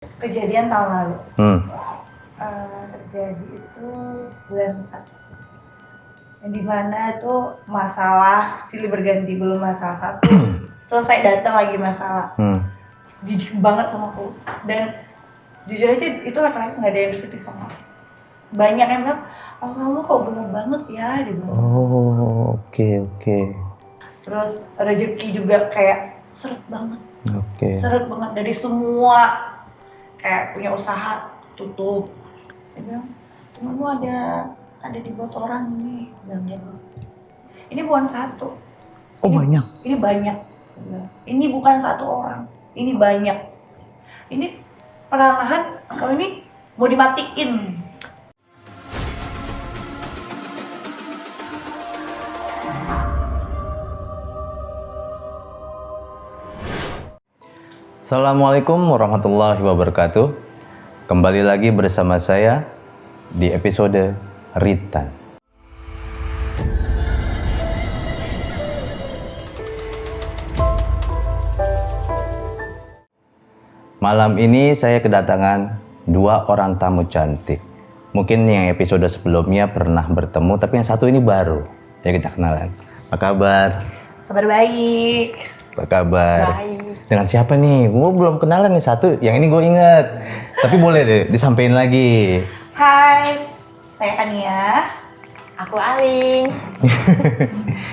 Kejadian tahun lalu. Terjadi itu bulan 4. Yang dimana itu masalah silih berganti, belum masalah satu selesai datang lagi masalah. Jijik banget sama aku. Dan jujur aja itu laki-laki nggak ada yang deketin sama aku. Banyak yang bilang, oh kamu kok gelap banget ya, dibilang. Oh, oke. Terus rezeki juga kayak seret banget. Oke. Seret banget dari semua, kayak punya usaha tutup. Dia bilang, temenmu ada dibuat orang ini, bilang gitu. Ini bukan satu. Oh, banyak. Ini banyak. Ini bukan satu orang. Ini banyak. Ini perlahan kalau ini mau dimatiin. Assalamualaikum warahmatullahi wabarakatuh. Kembali lagi bersama saya di episode Ritan. Malam ini saya kedatangan dua orang tamu cantik. Mungkin yang episode sebelumnya pernah bertemu, tapi yang satu ini baru. Ya, kita kenalan. Apa kabar? Kabar baik. Apa kabar? Baik. Dengan siapa nih? Gue belum kenalan nih satu. Yang ini gue inget. Tapi boleh deh disampaikan lagi. Hai, saya Kania. Aku Aling.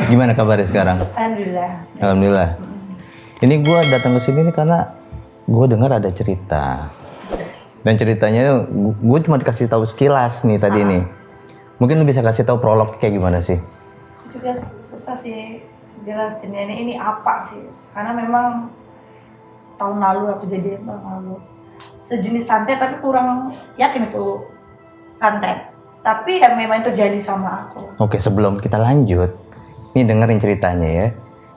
Gimana kabarnya sekarang? Alhamdulillah. Alhamdulillah. Ini gue datang ke sini nih karena gue dengar ada cerita. Dan ceritanya gue cuma dikasih tahu sekilas nih tadi nih. Mungkin lu bisa kasih tahu prolog kayak gimana sih? Juga susah sih jelasinnya ini apa sih, karena memang tahun lalu aku kejadian tahun lalu sejenis santet, tapi kurang yakin itu santet, tapi ya memang itu jadi sama aku. Oke, sebelum kita lanjut, ini dengerin ceritanya ya.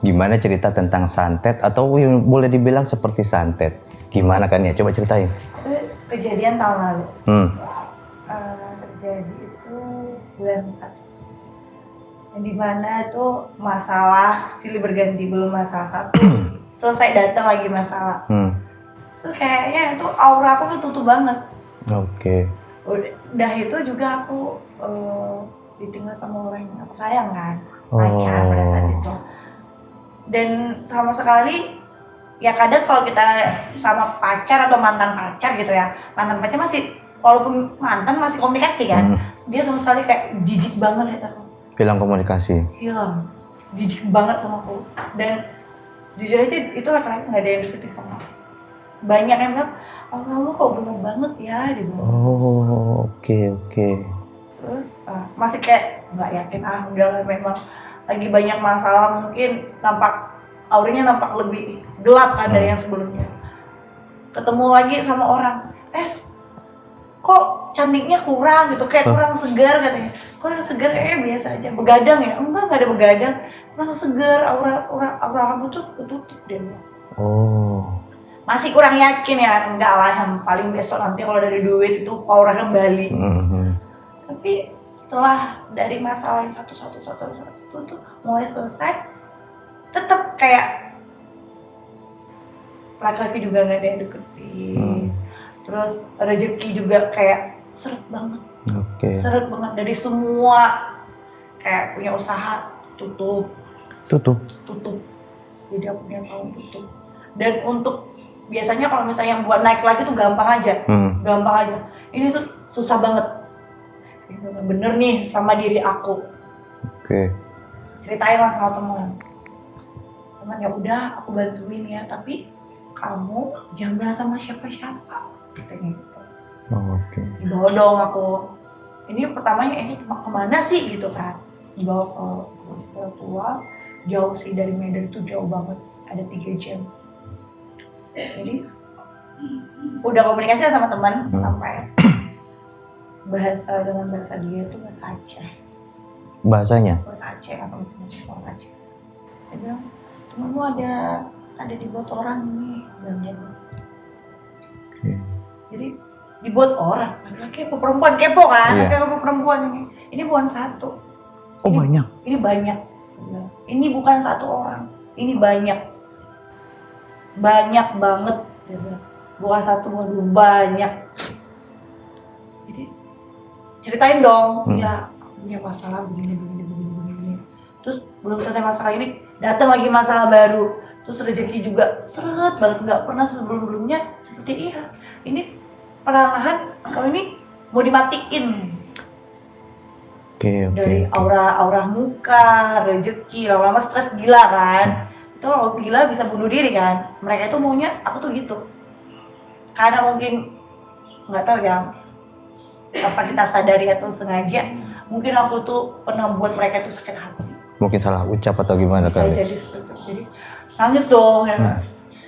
Gimana cerita tentang santet atau boleh dibilang seperti santet? Gimana kan ya? Coba ceritain. Itu kejadian tahun lalu. Terjadi itu bulan 4. Yang dimana itu masalah silih berganti, belum masalah satu selesai datang lagi masalah. Itu kayaknya itu aura aku tutup banget. Oke. Udah itu juga aku ditinggal sama orang yang aku sayang kan, pacar pada saat itu. Dan sama sekali ya kadang kalau kita sama pacar atau mantan pacar gitu ya, mantan pacar masih, walaupun mantan masih komunikasi kan, dia sama sekali kayak jijik banget ya aku. Hilang komunikasi. Hilang, jijik banget sama aku. Dan jujur aja itu laki-laki nggak ada yang deketin sama aku. Banyak yang bilang, oh kamu kok gelap banget ya, dibilang. Oh, oke. Terus masih kayak nggak yakin, udahlah memang lagi banyak masalah, mungkin auranya nampak lebih gelap kan dari yang sebelumnya. Ketemu lagi sama orang, kok cantiknya kurang gitu, kayak kurang segar katanya. Kurang segar, kayaknya biasa aja. Begadang ya? Enggak ada begadang. Kurang segar, aura kamu tuh ketutup deh. Oh. Masih kurang yakin ya, enggak lah, yang paling besok nanti kalau dari duit itu aura kembali. Tapi setelah dari masalah yang satu tuh mulai selesai, tetap kayak laki-laki juga nggak ada yang deketin. Terus rezeki juga kayak seret banget. Seret banget dari semua, kayak punya usaha tutup. Jadi aku punya tahun tutup. Dan untuk biasanya kalau misalnya yang buat naik lagi tuh gampang aja. Ini tuh susah banget. Bener nih sama diri aku. Ceritain lah sama teman ya, udah aku bantuin ya, tapi kamu jangan bilang sama siapa-siapa, katanya gitu. Dibawa dong aku. Ini pertamanya ini kemana sih gitu kan? Dibawa ke spiritual, jauh sih dari Medan, itu jauh banget, ada 3 jam. Jadi udah komunikasi sama teman sampai dengan bahasa dia itu bahasa Aceh. Bahasanya? Bahasa Aceh atau orang Aceh. Dia bilang, temenmu ada dibuat orang ini, bilang gitu. Jadi dibuat orang, laki-laki apa perempuan, kepo kan? Laki-laki apa perempuan ini? Ini bukan satu. Oh, banyak. Ini banyak. Ini bukan satu orang. Ini banyak. Banyak banget. bukan satu, bukan dua, banyak. Jadi ceritain dong, ya aku punya masalah begini. Terus belum selesai masalah ini, datang lagi masalah baru. Terus rezeki juga seret banget, nggak pernah sebelum-sebelumnya seperti ini perlahan kalau ini mau dimatiin. Oke. Dari aura muka, rezeki, lama-lama stres gila kan. Itu kalau gila bisa bunuh diri kan. Mereka itu maunya aku tuh gitu. Karena mungkin nggak tahu ya apa kita sadari atau sengaja, mungkin aku tuh pernah buat mereka itu sakit hati. Mungkin salah ucap atau gimana Bisa kali? jadi seperti itu. Jadi nangis dong ya.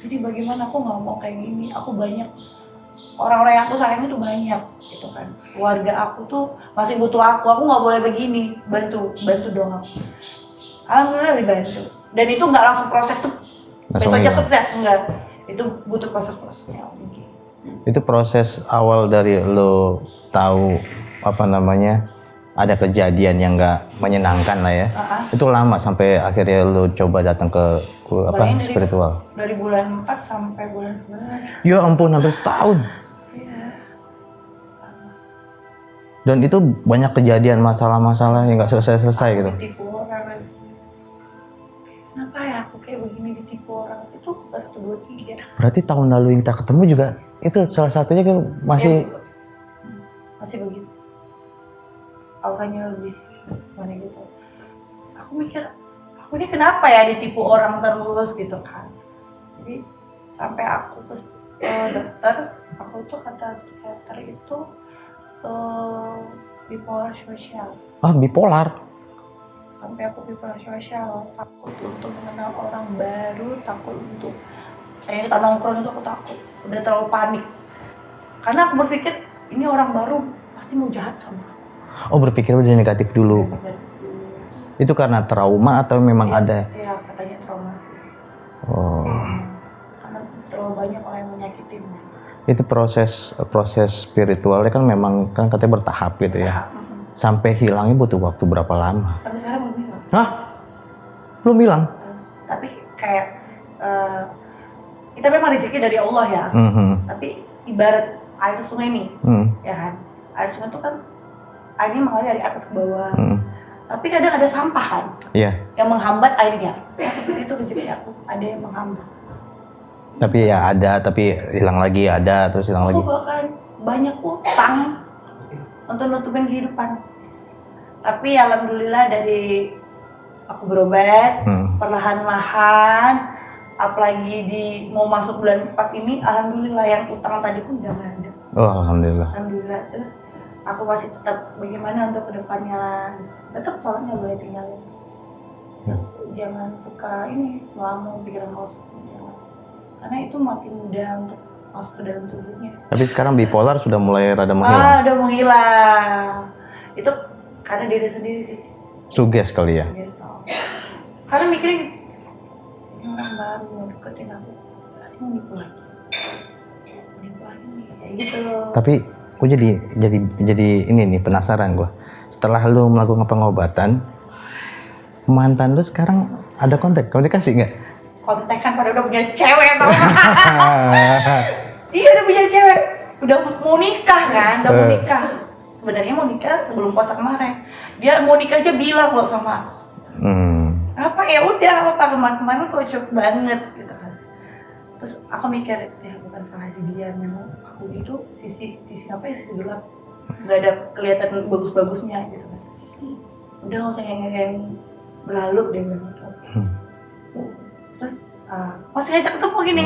Jadi bagaimana aku nggak mau kayak gini. Aku banyak orang-orang yang aku sayang itu banyak gitu kan. Keluarga aku tuh masih butuh aku nggak boleh begini. Bantu dong aku. Alhamdulillah dibantu. Dan itu nggak langsung proses tuh besoknya sukses, enggak. Itu butuh proses-prosesnya. Itu proses awal dari lo tahu ada kejadian yang nggak menyenangkan lah ya. Itu lama sampai akhirnya lo coba datang ke spiritual. Dari bulan 4 sampai bulan 11. Ya ampun, hampir setahun. Iya. Dan itu banyak kejadian masalah-masalah yang nggak selesai-selesai gitu. Ditipu orang lagi. Kenapa ya aku kayak begini ditipu orang? Itu pas 1, 2, 3. Berarti tahun lalu yang kita ketemu juga itu salah satunya kan masih begitu. Auranya lebih mana gitu. Aku mikir, aku ini kenapa ya ditipu orang terus gitu kan. Jadi sampai aku ke dokter, aku tuh kata psikiater itu bipolar sosial. Bipolar. Sampai aku bipolar sosial, takut untuk mengenal orang baru, takut untuk saya kita nongkrong itu aku takut, udah terlalu panik. Karena aku berpikir ini orang baru pasti mau jahat sama aku. Berpikir udah negatif dulu. Itu karena trauma atau memang ada? Iya, katanya trauma sih. Karena terlalu banyak orang yang menyakitin. Itu proses spiritualnya kan memang kan katanya bertahap gitu ya. Sampai hilangnya butuh waktu berapa lama? Sampai sekarang belum hilang. Hah? Belum hilang? Tapi kayak kita memang rezeki dari Allah ya. Tapi ibarat air sungai nih, ya kan? Air sungai itu kan airnya mengalir dari atas ke bawah. Tapi kadang ada sampah kan? Iya. Yang menghambat airnya. Nah, seperti itu rezeki aku, ada yang menghambat. Tapi ya ada, tapi hilang lagi, ada terus hilang lagi. Aku bahkan banyak utang untuk nutupin kehidupan. Tapi alhamdulillah dari aku berobat, perlahan-lahan, apalagi mau masuk bulan 4 ini, alhamdulillah yang utang tadi pun udah gak ada. Alhamdulillah. Alhamdulillah. Terus aku masih tetap bagaimana untuk kedepannya, tetap soalnya boleh tinggalin. Terus jangan suka melamun pikiran kosong, karena itu makin mudah untuk masuk ke dalam tubuhnya. Tapi sekarang bipolar sudah mulai rada menghilang. Udah menghilang. Itu karena diri sendiri sih. Suges kali ya. Karena mikirin ini orang baru mau deketin aku, pasti mau nipu lagi nih, kayak gitu. Tapi aku jadi ini nih penasaran gua. Setelah lu melakukan pengobatan, mantan lu sekarang ada komunikasi nggak? Kontekan pada udah punya cewek tau. Iya udah punya cewek, udah mau nikah kan, sebenarnya mau nikah sebelum puasa kemarin. Dia mau nikah aja bilang loh sama aku. Apa ya udah apa kemarin kok cocok banget gitu kan. Terus aku mikir ya bukan salah dia, memang aku itu sisi gelap, nggak ada kelihatan bagus-bagusnya gitu kan. Udah nggak usah yang berlalu deh gitu. Terus masih ngajak ketemu gini,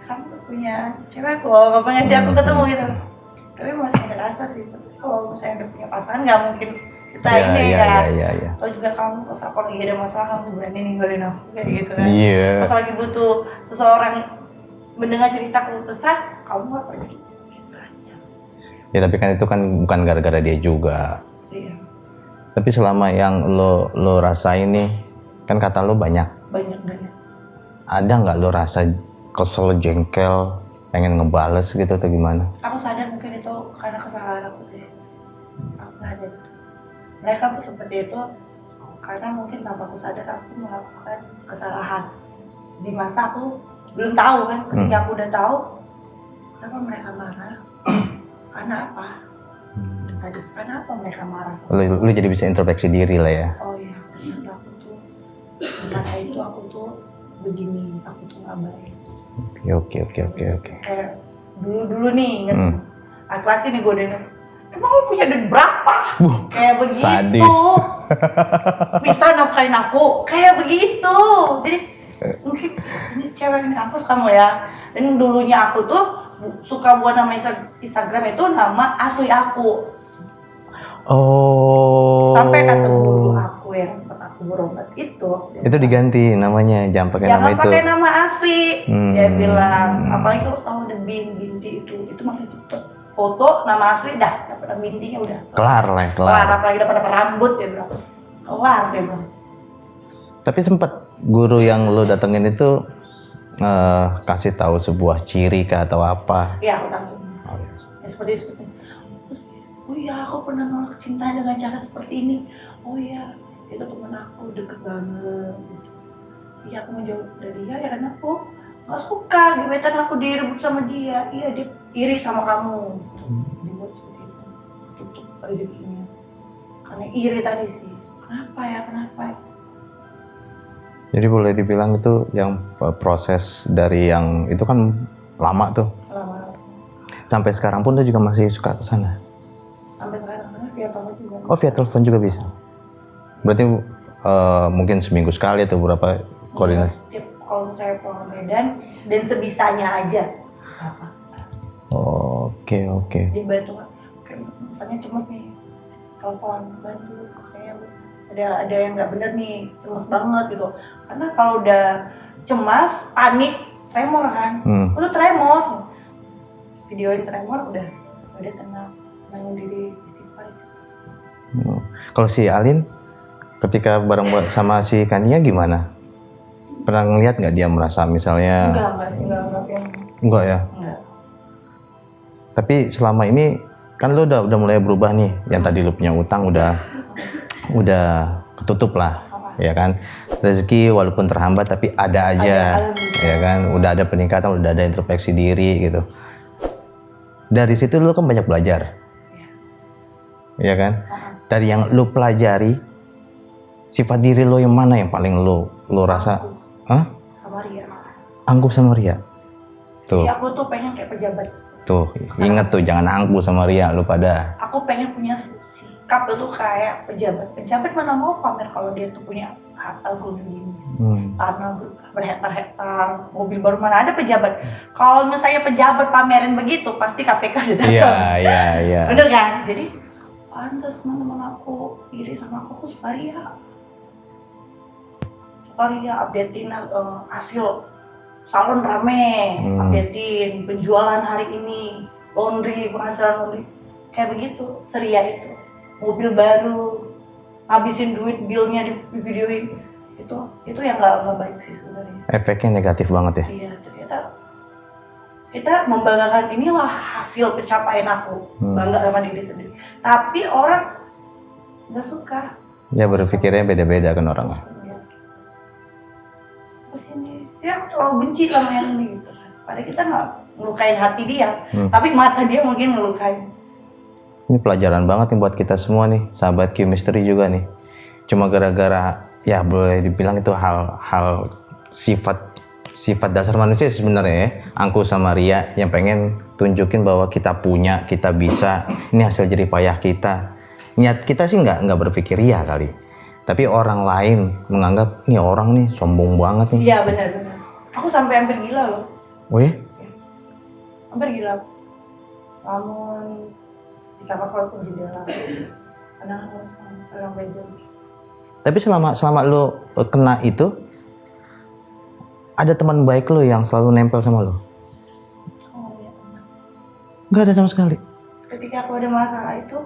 kamu punya cewek kok, nggak punya ngajak aku ketemu gitu. Tapi masih ada rasa sih, kalau misalnya udah punya pasangan nggak mungkin kita Iya. Atau juga kamu kalau lagi ada masalah kamu berani ninggalin aku kayak gitu kan. Iya. Pas lagi butuh seseorang mendengar cerita keluh kesah, kamu nggak pergi. Gitu aja sih. Ya tapi kan itu kan bukan gara-gara dia juga. Iya. Tapi selama yang lo rasain nih, kan kata lo banyak. Banyak. Ada nggak lo rasa kesel, jengkel, pengen ngebales gitu atau gimana? Aku sadar mungkin itu karena kesalahan aku sih. Aku sadar itu. Mereka pun seperti itu karena mungkin tanpa aku sadar aku melakukan kesalahan di masa aku belum tahu kan. Ketika aku udah tahu, Kenapa mereka marah? Karena apa? Tadi karena apa mereka marah? Lu jadi bisa introspeksi diri lah ya. Oh iya, ternyata aku tuh masa itu aku tuh begini, aku tuh nggak baik. Oke. Kayak dulu nih, inget laki-laki nih gue denger, emang lu punya duit berapa? Kayak begitu. Sadis. Bisa nafkain aku, kayak begitu. Jadi mungkin ini cewek ini aku kamu ya. Dan dulunya aku tuh suka buat nama Instagram itu nama asli aku. Oh. Sampai kata guru aku yang tempat aku berobat itu diganti namanya, jangan pakai nama jangan itu. pakai nama asli. Dia bilang, apalagi kalau tahu ada binti itu makin cepet. Foto nama asli dah dapat bintinya udah selesai. Kelar, apalagi dapat rambut dia bilang. Kelar dia bilang. Tapi sempet guru yang lo datengin itu kasih tahu sebuah ciri kah atau apa? Iya, aku tahu. Ya, seperti oh iya, aku pernah nolak cinta dengan cara seperti ini. Oh iya, itu teman aku deket banget. Iya, aku menjauh dari dia ya karena aku nggak suka gebetan aku direbut sama dia. Iya, dia iri sama kamu. Dibuat seperti itu, tutup rezekinya. Karena iri tadi sih. Kenapa ya? Jadi boleh dibilang itu yang proses dari yang itu kan lama tuh. Lama. Sampai sekarang pun dia juga masih suka kesana. Sampai sekarang karena via telepon juga. Oh, via telepon juga bisa. Berarti mungkin seminggu sekali atau berapa koordinasi? Kalau saya pulang Medan dan sebisanya aja. Siapa? Oke. Dia bantu, kayak misalnya cemas nih, telepon bantu, kayak ada yang nggak bener nih, cemas banget gitu. Karena kalau udah cemas, panik, tremor kan, itu tremor. Videoin tremor udah tenang, bangun diri, istighfar. Kalau si Alin, ketika bareng sama si Kania gimana? Pernah ngeliat nggak dia merasa misalnya? Enggak ya. Enggak. Tapi selama ini kan lu udah mulai berubah nih. Yang tadi lu punya utang udah ketutup lah, ya kan? Rezeki walaupun terhambat tapi ada aja, ya kan? Udah ada peningkatan, udah ada introspeksi diri gitu. Dari situ lu kan banyak belajar, ya kan? Dari yang lu pelajari, sifat diri lu yang mana yang paling lu rasa? Sama Ria. Angkuh sama Ria. Tuh. Jadi aku tuh pengen kayak pejabat. Tuh, inget tuh jangan angkuh sama Ria lu pada. Aku pengen punya sikap tuh kayak pejabat. Pejabat mana mau pamer kalau dia tuh punya harta gunung gini. Tanah berhektar-hektar, mobil baru, mana ada pejabat. Kalau misalnya pejabat pamerin begitu, pasti KPK udah datang. Iya. Bener kan? Jadi pantas teman-teman aku iri sama aku suka Ria. Updatein hasil salon rame, updatein penjualan hari ini, penghasilan laundry, kayak begitu, seria itu. Mobil baru, habisin duit bilnya di videoin, itu yang nggak baik sih sebenarnya. Efeknya negatif banget ya. Iya, ternyata kita membanggakan inilah hasil pencapaian aku, bangga sama diri sendiri. Tapi orang nggak suka. Ya berpikirnya beda-beda kan orang. Sini, ya aku terlalu benci sama yang ini gitu. Padahal kita nggak ngelukain hati dia, tapi mata dia mungkin ngelukain. Ini pelajaran banget nih buat kita semua nih, sahabat Q-Misteri juga nih. Cuma gara-gara ya boleh dibilang itu hal sifat dasar manusia sebenarnya ya. Angkuh sama Ria yang pengen tunjukin bahwa kita punya, kita bisa. Ini hasil jerih payah kita. Niat kita sih nggak berpikir Ria kali. Tapi orang lain menganggap nih orang nih sombong banget nih. Iya benar. Aku sampai hampir gila loh. Oh ya? Hampir gila. Namun di kamar kalau pun jendela, kadang harus pegang baju. Tapi selama lo kena itu, ada teman baik lo yang selalu nempel sama lo? Oh iya teman. Nggak ada sama sekali. Ketika aku ada masalah itu,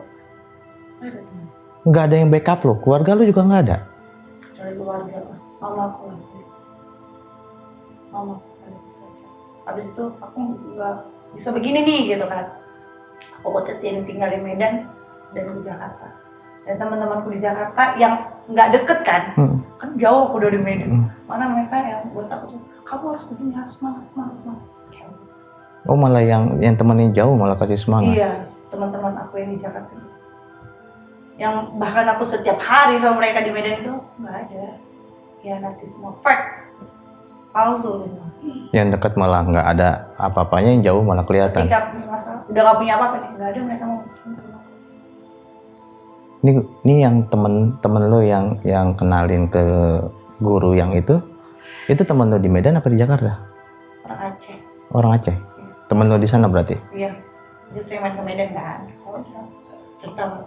nggak ada teman. Nggak ada yang backup lo, keluarga lo juga nggak ada? Kecuali keluarga, mamaku lah. Mamaku ada gitu aja. Habis itu aku nggak bisa begini nih gitu kan. Aku putusin tinggal di Medan dan ke Jakarta. Dan teman-temanku di Jakarta yang nggak deket kan, kan jauh aku dari Medan. Mana mereka yang buat aku tuh, kamu harus begini, harus semangat. Oh malah yang temenin jauh malah kasih semangat. Iya, teman-teman aku yang di Jakarta itu. Yang bahkan aku setiap hari sama mereka di Medan itu nggak ada. Ya nanti semua fake, palsu semua. Yang dekat malah nggak ada apa-apanya, yang jauh malah kelihatan. Ketika punya masalah, udah nggak punya apa-apa nih, nggak ada mereka mau bikin sama aku. Ini yang temen lo yang kenalin ke guru yang itu temen lo di Medan apa di Jakarta? Orang Aceh. Orang Aceh. Temen lo di sana berarti? Iya, dia sering main ke Medan kan. Oh dia cerita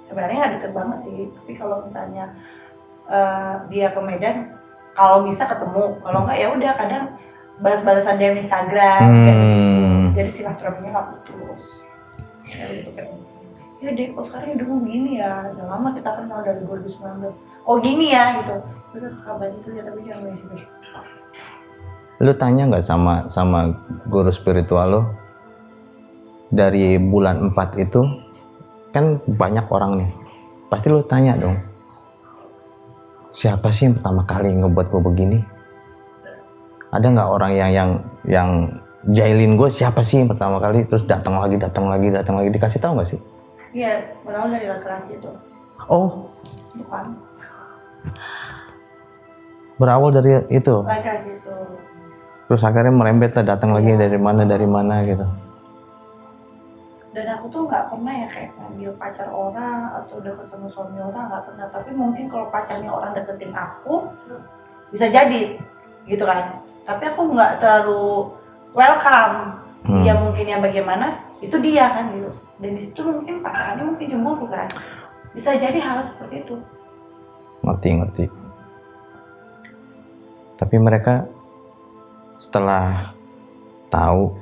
sebenarnya nggak deket banget sih, tapi kalau misalnya dia ke Medan, kalau bisa ketemu, kalau nggak ya udah kadang balas-balasan dia di Instagram kayak gitu. Jadi silaturahminya nggak putus. Ya gitu kan. Ya deh, kok sekarang udah mau gini ya, udah lama kita kenal dari 2019. Oh gini ya gitu. Udah kabar itu ya, tapi jangan deh. Lu tanya nggak sama guru spiritual lo dari bulan 4 itu kan banyak orang nih, pasti lu tanya dong, siapa sih yang pertama kali ngebuat gue begini? Ada nggak orang yang jahilin gue, siapa sih yang pertama kali, terus datang lagi dikasih tahu nggak sih? Iya, berawal dari laki-laki itu. Oh, Bukan berawal dari itu. laki-laki itu. Terus akhirnya merembet datang lagi dari mana gitu. Dan aku tuh nggak pernah ya kayak ngambil pacar orang atau deket sama suami orang, nggak pernah. Tapi mungkin kalau pacarnya orang deketin aku bisa jadi gitu kan. Tapi aku nggak terlalu welcome. Dia mungkin yang bagaimana itu dia kan gitu. Dan di situ mungkin pasangannya mungkin cemburu kan. Bisa jadi hal seperti itu. Ngerti. Tapi mereka setelah tahu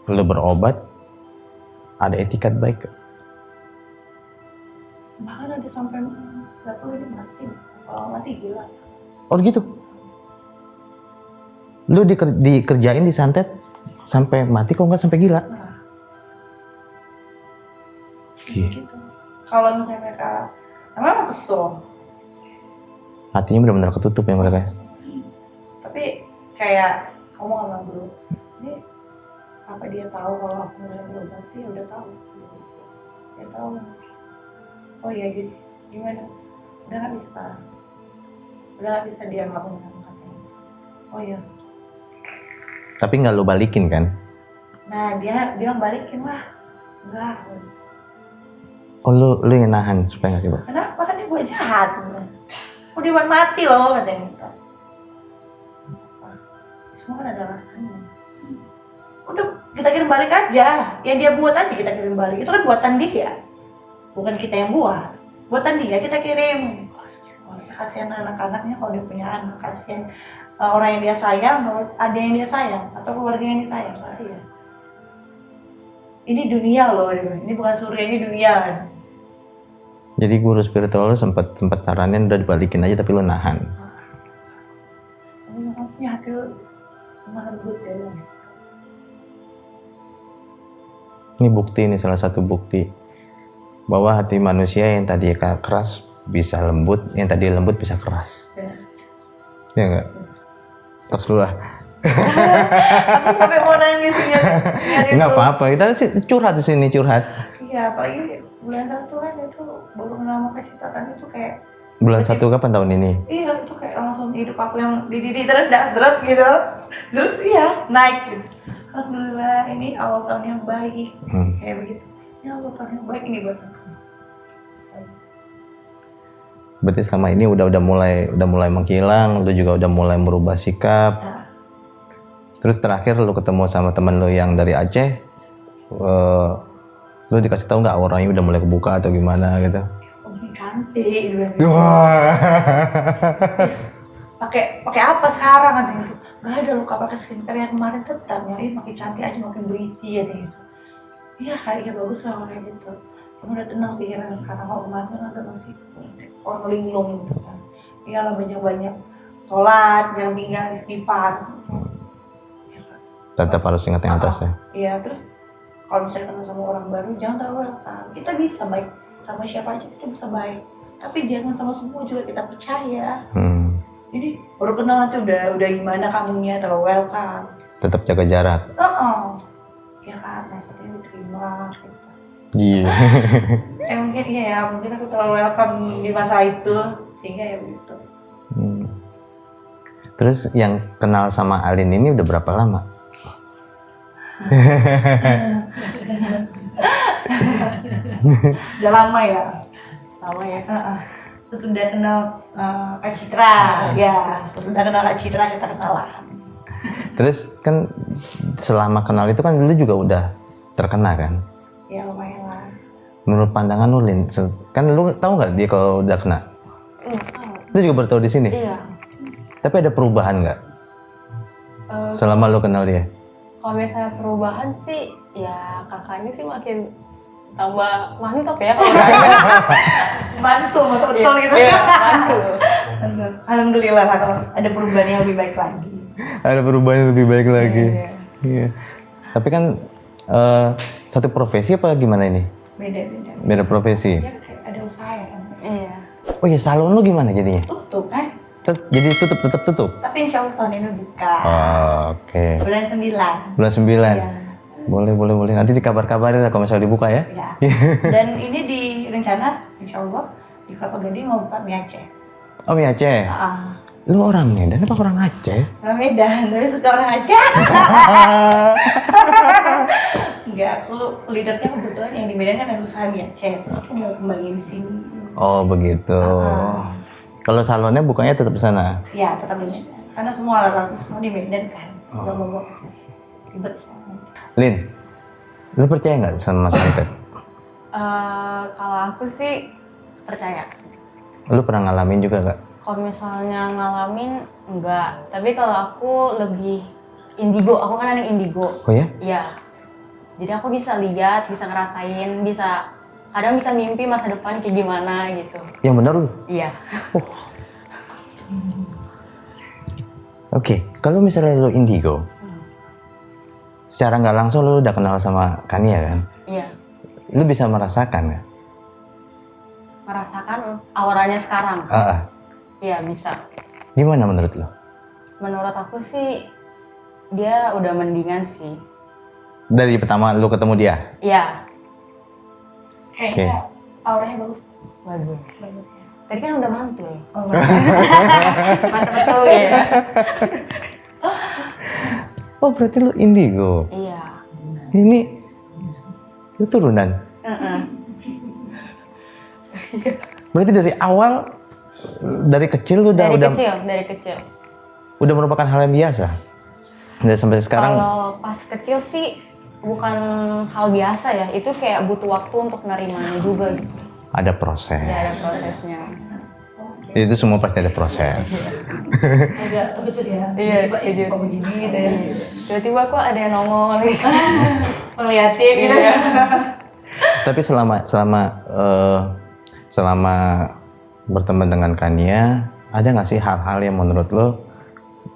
lu berobat, ada etikat baik. Bahkan ada sampai nggak tahu ini mati. Kalau mati gila. Oh gitu. Lu dikerjain disantet sampai mati, kok nggak sampai gila? Nah, gitu. Kalau misalnya mereka emang kesel, Hatinya benar-benar ketutup ya mereka. tapi kayak kamu sama bro, ini apa dia tahu kalau aku udah berobat? Ya udah tahu, dia tahu. Oh iya gitu, gimana? Udah nggak bisa dia nggak punya katanya. Oh iya. Tapi nggak lu balikin kan? Nah dia bilang balikin lah, enggak. Oh lu yang nahan supaya nggak dibawa. Kenapa kan dia gue jahat? Udah dia mati loh katanya gitu. Semua kan ada alasannya. Udah kita kirim balik aja, yang dia buat aja kita kirim balik. Itu kan buatan dia, bukan kita yang buatan dia kita kirim. Kasihan anak-anaknya kalau dia punya anak, kasihan orang yang dia sayang, ada yang dia sayang atau keluarga yang dia sayang, kasihan. Ini dunia loh, ini bukan surga, ini dunia. Jadi guru spiritual lu sempat saranin udah dibalikin aja, tapi lu nahan. Soalnya kamu punya hati lemah lembut ya. Ini bukti, ini salah satu bukti bahwa hati manusia yang tadi keras bisa lembut, yang tadi lembut bisa keras. Ya enggak? Terus lu lah. Aku sampai mau nangis ya. Enggak apa-apa, kita curhat di sini, curhat. Iya, apalagi bulan 1 kan itu baru kenal sama Citakan itu kayak Bulan 1 kapan tahun ini? iya, itu kayak langsung hidup aku yang di terendah, zret gitu. Zret iya, naik gitu. Alhamdulillah, ini awal tahun yang baik. Kayak begitu. Ini awal tahun yang baik ini buat aku. Berarti selama ini udah mulai menghilang, lu juga udah mulai merubah sikap. Nah, Terus terakhir lu ketemu sama temen lu yang dari Aceh, lu dikasih tahu nggak orangnya udah mulai kebuka atau gimana gitu? oh, ini cantik gitu. Wah. Pakai apa sekarang katanya gitu. Gak ada luka pakai skincare yang kemarin tetap ya, makin cantik aja, makin berisi ya gitu. Iya kayaknya bagus lah kayak gitu. Kamu udah tenang pikiran sekarang, kalau kemarin kan agak masih orang linglung gitu kan. Iyalah banyak-banyak sholat, jangan tinggal istighfar. Tetap harus ingat yang atas ya. Iya, terus kalau misalnya kenal sama orang baru jangan terlalu welcome. Kita bisa baik sama siapa aja, kita bisa baik. Tapi jangan sama semua juga kita percaya. Jadi baru kenal nanti udah gimana kamunya, terlalu welcome. Tetap jaga jarak. Ya kan, satunya diterima gitu. Iya. Mungkin iya ya, mungkin aku terlalu welcome di masa itu sehingga ya begitu. Terus yang kenal sama Alin ini udah berapa lama? Udah lama ya. Lama ya. Sesudah kenal Kak Citra, ya. Sesudah kenal Kak Citra kita kenalan. Terus kan selama kenal itu kan lu juga udah terkena kan? Ya lumayan lah. Menurut pandangan lu Lin, kan lu tahu nggak dia kalau udah kena? Lu juga baru tahu di sini. Iya. Tapi ada perubahan nggak selama lu kenal dia? Kalau misalnya perubahan sih, ya kakaknya sih makin tambah mantap ya kalau Mantu, betul gitu. Iya, mantap. Alhamdulillah lah kalau ada perubahan yang lebih baik lagi. Ada perubahan yang lebih baik lagi. Iya. Iya. Tapi kan satu profesi apa gimana ini? Beda-beda. Beda profesi. Ya kayak ada usaha ya kan. Iya. Oh ya, salon lu gimana jadinya? Tutup Jadi tetap tutup. Tapi insya Allah tahun ini buka. Oke. Bulan 9. Bulan 9. Iya. Boleh. Nanti dikabar-kabarin lah kalau misalnya dibuka ya. Ya. Dan ini di rencana insya Allah di Kelapa Gading mau buka mie Aceh. Oh, mie Aceh. Lu orang Medan apa orang Aceh? Orang Medan, tapi suka orang Aceh. Enggak, aku leadernya kebetulan yang di Medan kan ada usaha mie Aceh. Terus aku mau kembangin di sini. Oh begitu. Kalau salonnya bukanya tetap di sana. Ya, tetap di Medan. Karena semua orang semua di Medan kan. Enggak mau bawa ke sini. Ribet soalnya. Lin, lu percaya nggak sama santet? Kalau aku sih percaya. Lu pernah ngalamin juga nggak? Kalau misalnya ngalamin enggak, tapi kalau aku lebih indigo, aku kan anak indigo. Oh ya? Iya. Jadi aku bisa lihat, bisa ngerasain, kadang bisa mimpi masa depan kayak gimana gitu. Yang benar lu? Iya. Oke, kalau misalnya lu indigo, secara nggak langsung lu udah kenal sama Kania kan? Iya. Lu bisa merasakan nggak? Merasakan auranya sekarang. Iya, bisa. Gimana menurut lu? Menurut aku sih dia udah mendingan sih. Dari pertama lu ketemu dia? Iya. Kayaknya auranya bagus. Bagus. Bagus ya. Tadi kan udah mantul. Oh, mantap betul ya. Oh berarti lu indigo? Iya. Ini lu turunan? Berarti dari awal, dari kecil lu Dari udah kecil. udah merupakan hal yang biasa. Dan sampai sekarang. Kalau pas kecil sih bukan hal biasa ya. Itu kayak butuh waktu untuk nerimanya juga gitu. Ada proses. Ya ada prosesnya. Itu semua pasti ada proses. Agak terkejut ya. Iya, Tiba-tiba kok begini gitu ya. Tiba-tiba kok ada yang nongol gitu. Ngeliatin gitu ya. Tapi selama berteman dengan Kania, ada nggak sih hal-hal yang menurut lo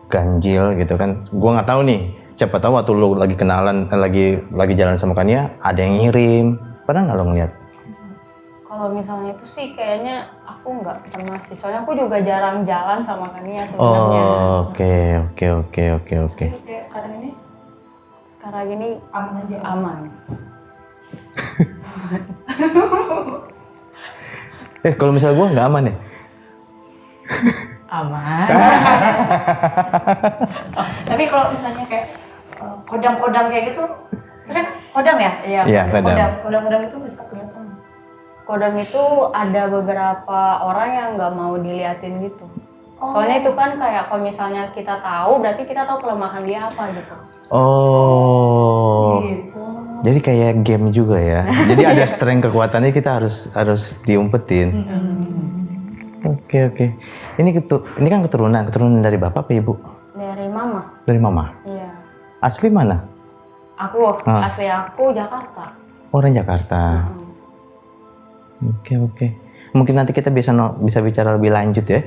ganjil gitu kan? Gua nggak tahu nih. Siapa tahu waktu lo lagi kenalan, lagi jalan sama Kania, ada yang ngirim. Pernah nggak lo ngeliat? Kalau misalnya itu sih kayaknya aku nggak pernah sih. Soalnya aku juga jarang jalan sama Kania sebenarnya. Oh, oke. Kayak sekarang ini Sekarang ini aman aja. aman. Kalau misalnya gua nggak aman ya? Aman. Tapi kalau misalnya kayak kodam-kodam kayak gitu, kan kodam ya? Iya, kodam. Kodam itu bisa kelihatan. Kodam itu ada beberapa orang yang nggak mau diliatin gitu. Oh. Soalnya itu kan kayak kalau misalnya kita tahu, berarti kita tahu kelemahan dia apa gitu. Oh. Gitu. Jadi kayak game juga ya. Jadi ada strength kekuatannya, kita harus diumpetin. Oke. Ini kan keturunan dari bapak apa ibu? Dari mama. Dari mama. Iya. Asli mana? Asli aku Jakarta. Orang Jakarta. Oke. Mungkin nanti kita bisa bicara lebih lanjut ya.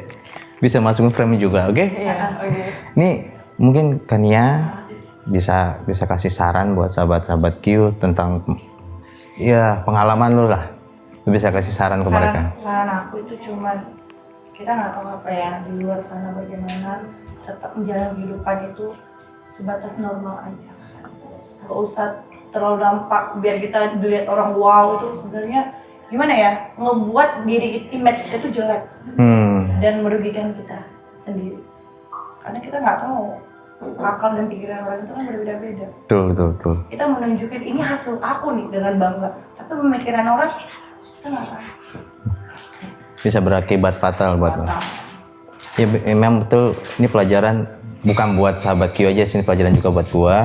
Bisa masukin frame juga, oke? Iya, oke. Ini mungkin Kania bisa kasih saran buat sahabat-sahabat Q tentang ya pengalaman lu lah. Lu bisa kasih saran ke mereka. Saran aku itu cuman kita nggak tahu apa ya di luar sana bagaimana, tetap menjalani kehidupan itu sebatas normal aja. Gak usah terlalu nampak biar kita dilihat orang wow. Itu sebenarnya gimana ya, ngebuat image kita tuh jelek dan merugikan kita sendiri. Karena kita nggak tahu akal dan pikiran orang itu kan berbeda-beda. Betul. Kita menunjukin ini hasil aku nih dengan bangga, tapi pemikiran orang kita nggak tahu. Bisa berakibat fatal buat lo. Ya memang betul, ini pelajaran bukan buat sahabat Q aja, sini pelajaran juga buat gua.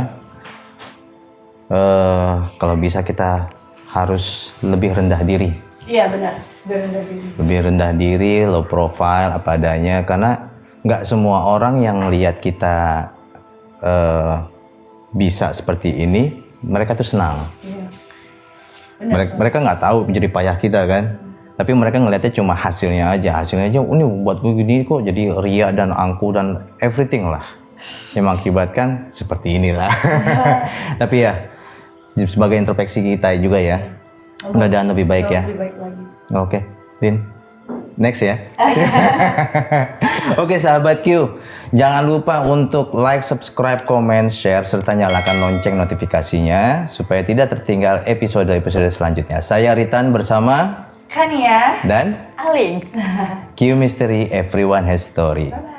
Kalau bisa kita harus lebih rendah diri. Iya benar, lebih rendah diri. Lebih rendah diri, low profile apa adanya, karena nggak semua orang yang lihat kita bisa seperti ini, mereka tuh senang. Iya. Benar, Mereka nggak tahu jerih payah kita kan. Tapi mereka ngelihatnya cuma hasilnya aja. Hasilnya aja, ini buat gue gini kok jadi ria dan angku dan everything lah. Yang mengakibatkan seperti inilah. Tapi ya, sebagai introspeksi kita juga ya. Mudah-mudahan lebih baik ya. lebih baik lagi. Oke, Din. Next ya. Oke sahabat Q, jangan lupa untuk like, subscribe, comment, share, serta nyalakan lonceng notifikasinya supaya tidak tertinggal episode-episode selanjutnya. Saya Ritan bersama Kania dan Aling. Q Mystery, Everyone Has Story. Bye-bye.